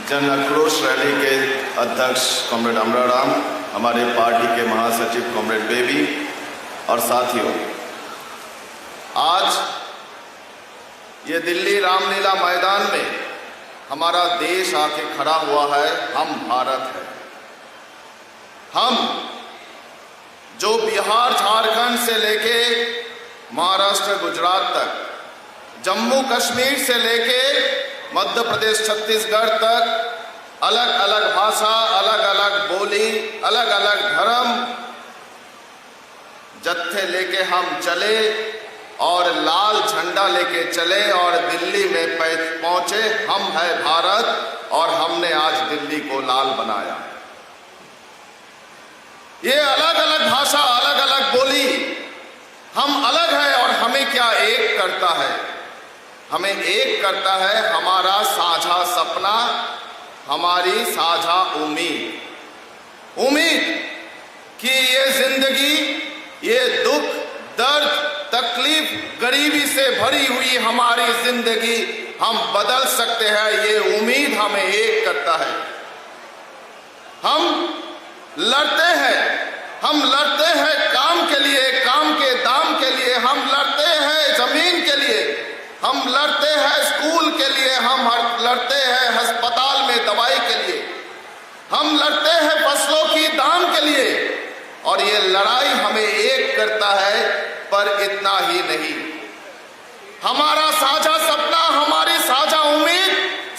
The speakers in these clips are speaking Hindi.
जन आक्रोश रैली के अध्यक्ष कॉमरेड अमराराम, हमारे पार्टी के महासचिव कॉमरेड बेबी और साथियों, आज ये दिल्ली रामलीला मैदान में हमारा देश आके खड़ा हुआ है। हम भारत हैं। हम जो बिहार झारखंड से लेके महाराष्ट्र गुजरात तक, जम्मू कश्मीर से लेके मध्य प्रदेश छत्तीसगढ़ तक अलग अलग भाषा, अलग अलग बोली, अलग अलग धर्म जत्थे लेके हम चले और लाल झंडा लेके चले और दिल्ली में पहुंचे। हम है भारत और हमने आज दिल्ली को लाल बनाया। ये अलग अलग भाषा, अलग अलग बोली, हम अलग है और हमें क्या एक करता है? हमें एक करता है हमारा साझा सपना, हमारी साझा उम्मीद कि ये जिंदगी, ये दुख, दर्द, तकलीफ, गरीबी से भरी हुई हमारी जिंदगी हम बदल सकते हैं। ये उम्मीद हमें एक करता है। हम लड़ते हैं काम के लिए, काम के दाम के लिए, हम लड़ते हैं जमीन के लिए, हम लड़ते हैं स्कूल के लिए, हम लड़ते हैं अस्पताल में दवाई के लिए, हम लड़ते हैं फसलों की दाम के लिए। और ये लड़ाई हमें एक करता है, पर इतना ही नहीं, हमारा साझा सपना, हमारी साझा उम्मीद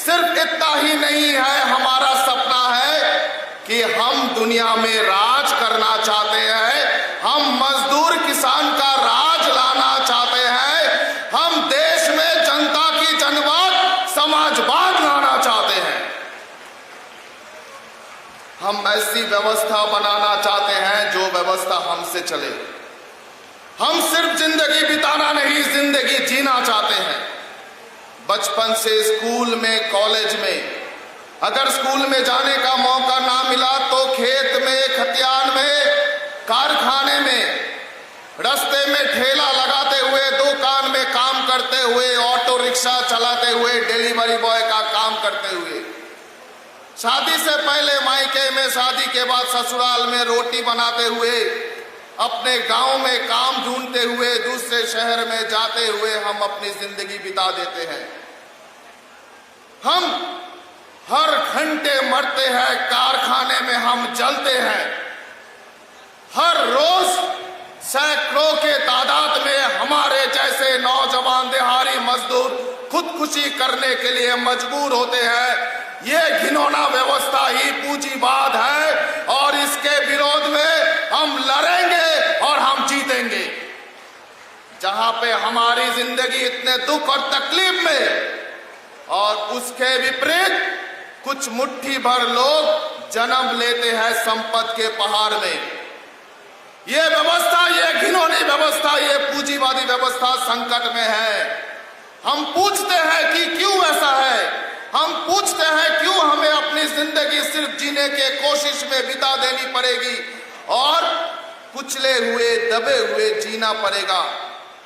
सिर्फ इतना ही नहीं है। हमारा सपना है कि हम दुनिया में राज करना चाहते हैं, हम मजदूर किसान का राज लाना चाहते हैं, हम देश में जनता की जनवाद, समाजवाद लाना चाहते हैं। हम ऐसी व्यवस्था बनाना चाहते हैं जो व्यवस्था हमसे चले। हम सिर्फ जिंदगी बिताना नहीं, जिंदगी जीना चाहते हैं। बचपन से स्कूल में, कॉलेज में, अगर स्कूल में जाने का मौका ना मिला तो खेत में, खतियान में, कारखाने में, रास्ते में ठेला लगाते हुए, दुकान में काम करते हुए, ऑटो रिक्शा चलाते हुए, डिलीवरी बॉय का काम करते हुए, शादी से पहले मायके में, शादी के बाद ससुराल में रोटी बनाते हुए, अपने गांव में काम ढूंढते हुए, दूसरे शहर में जाते हुए हम अपनी जिंदगी बिता देते हैं। हम हर घंटे मरते हैं, कारखाने में हम जलते हैं। हर रोज सैकड़ों के तादाद में हमारे जैसे नौजवान दिहाड़ी मजदूर खुदकुशी करने के लिए मजबूर होते हैं। ये घिनौना व्यवस्था ही पूंजीवाद है और इसके विरोध में हम लड़ेंगे और हम जीतेंगे। जहां पे हमारी जिंदगी इतने दुख और तकलीफ में और उसके विपरीत कुछ मुट्ठी भर लोग जन्म लेते हैं संपत्ति के पहाड़ में। ये व्यवस्था, ये घिनौनी व्यवस्था, ये पूंजीवादी व्यवस्था संकट में है। हम पूछते हैं कि क्यों ऐसा है? हम पूछते हैं क्यों हमें अपनी जिंदगी सिर्फ जीने के कोशिश में बिता देनी पड़ेगी और कुचले हुए, दबे हुए जीना पड़ेगा?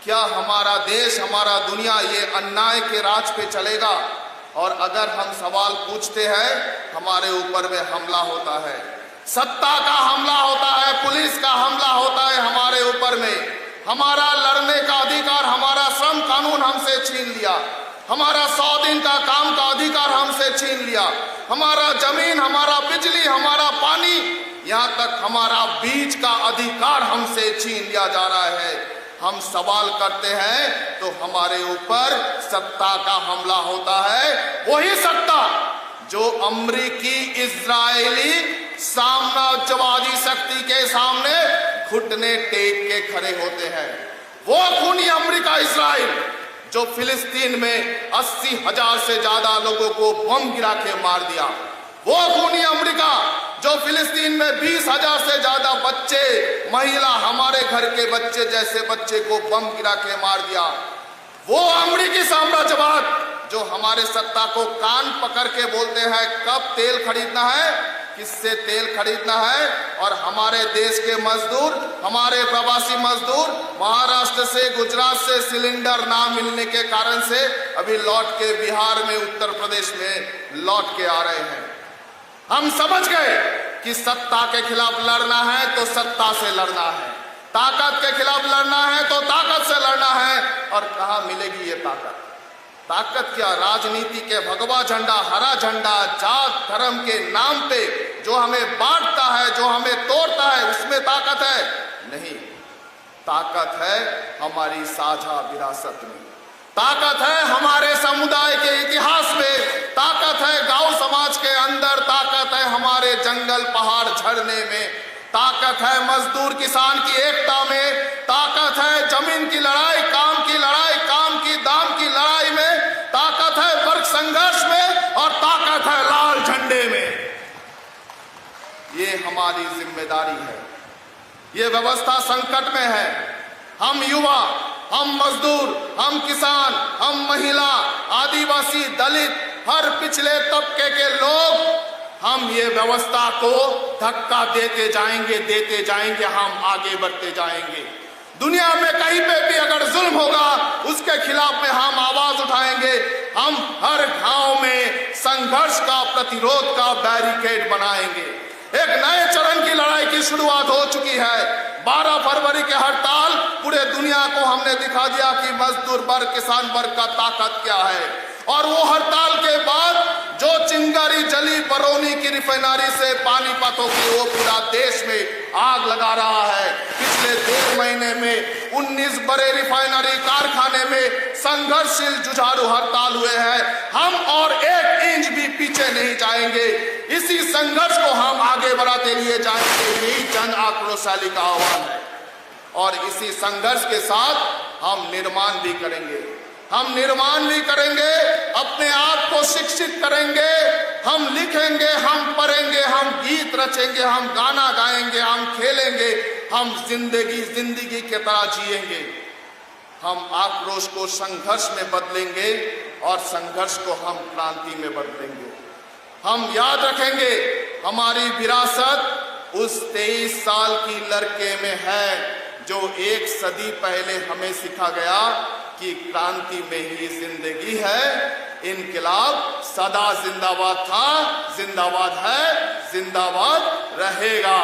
क्या हमारा देश, हमारा दुनिया ये अन्याय के राज पे चलेगा? और अगर हम सवाल पूछते हैं, हमारे ऊपर में हमला होता है, सत्ता का हमला होता है, पुलिस का हमला होता है हमारे ऊपर में। हमारा लड़ने का अधिकार, हमारा श्रम कानून हमसे छीन लिया, हमारा 100 दिन का काम का अधिकार हमसे छीन लिया, हमारा जमीन, हमारा बिजली, हमारा पानी, यहाँ तक हमारा बीज का अधिकार हमसे छीन लिया जा रहा है। हम सवाल करते हैं तो हमारे ऊपर सत्ता का हमला होता है। वही सत्ता जो अमेरिकी, इजरायली साम्राज्यवादी शक्ति के सामने घुटने टेक के खड़े होते हैं। वो खूनी अमेरिका, इजराइल जो फिलिस्तीन में 80,000 से ज्यादा लोगों को बम गिरा के मार दिया। वो खूनी अमेरिका जो फिलिस्तीन में 20,000 से ज्यादा बच्चे, महिला, हमारे घर के बच्चे जैसे बच्चे को बम गिरा के मार दिया। वो अमेरिकी साम्राज्यवाद जो हमारे सत्ता को कान पकड़ के बोलते हैं कब तेल खरीदना है, किससे तेल खरीदना है। और हमारे देश के मजदूर, हमारे प्रवासी मजदूर महाराष्ट्र से, गुजरात से सिलेंडर ना मिलने के कारण से अभी लौट के बिहार में, उत्तर प्रदेश में लौट के आ रहे हैं। हम समझ गए कि सत्ता के खिलाफ लड़ना है तो सत्ता से लड़ना है, ताकत के खिलाफ लड़ना है तो ताकत से लड़ना है। और कहां मिलेगी ये ताकत? ताकत क्या? राजनीति के भगवा झंडा, हरा झंडा, जात धर्म के नाम पे जो हमें बांटता है, जो हमें तोड़ता है, उसमें ताकत है? नहीं। ताकत है हमारी साझा विरासत में, ताकत है हमारे समुदाय के इतिहास में, ताकत है गांव समाज के अंदर, ताकत है हमारे जंगल पहाड़ झरने में, ताकत है मजदूर किसान की एकता में, ताकत है जमीन की लड़ाई, काम की लड़ाई, काम की दाम की लड़ाई में, ताकत है वर्ग संघर्ष में, और ताकत है लाल झंडे में। ये हमारी जिम्मेदारी है। ये व्यवस्था संकट में है। हम युवा, हम मजदूर, हम किसान, हम महिला, आदिवासी, दलित, हर पिछले तबके के लोग, हम ये व्यवस्था को धक्का देते जाएंगे, हम आगे बढ़ते जाएंगे। दुनिया में कहीं पे भी अगर जुल्म होगा उसके खिलाफ में हम आवाज उठाएंगे। हम हर गांव में संघर्ष का, प्रतिरोध का बैरिकेड बनाएंगे। एक नए चरण की लड़ाई की शुरुआत हो चुकी है। 12 फरवरी के हड़ताल पूरे दुनिया को हमने दिखा दिया कि मजदूर वर्ग, किसान वर्ग का ताकत क्या है। और वो हड़ताल के बाद जो चिंगारी जली बरौनी की रिफाइनरी से पानीपत की, वो पूरा देश में आग लगा रहा है। पिछले 1.5 महीने में 19 बड़े रिफाइनरी कारखाने में संघर्षशील जुझारू हड़ताल हुए हैं। हम और 1 इंच भी पीछे नहीं जाएंगे। इसी संघर्ष को हम आगे बढ़ाते लिए जाएंगे। यही जन आक्रोश रैली का आह्वान है। और इसी संघर्ष के साथ हम निर्माण भी करेंगे। हम निर्माण भी करेंगे, अपने आप को शिक्षित करेंगे, हम लिखेंगे, हम पढ़ेंगे, हम गीत रचेंगे, हम गाना गाएंगे, हम खेलेंगे, हम जिंदगी की तरह जिएंगे। हम आक्रोश को संघर्ष में बदलेंगे और संघर्ष को हम क्रांति में बदलेंगे। हम याद रखेंगे हमारी विरासत उस 23 साल की लड़के में है जो 1 सदी पहले हमें सिखा गया कि क्रांति में ही जिंदगी है। इनकलाब सदा जिंदाबाद था, जिंदाबाद है, जिंदाबाद रहेगा।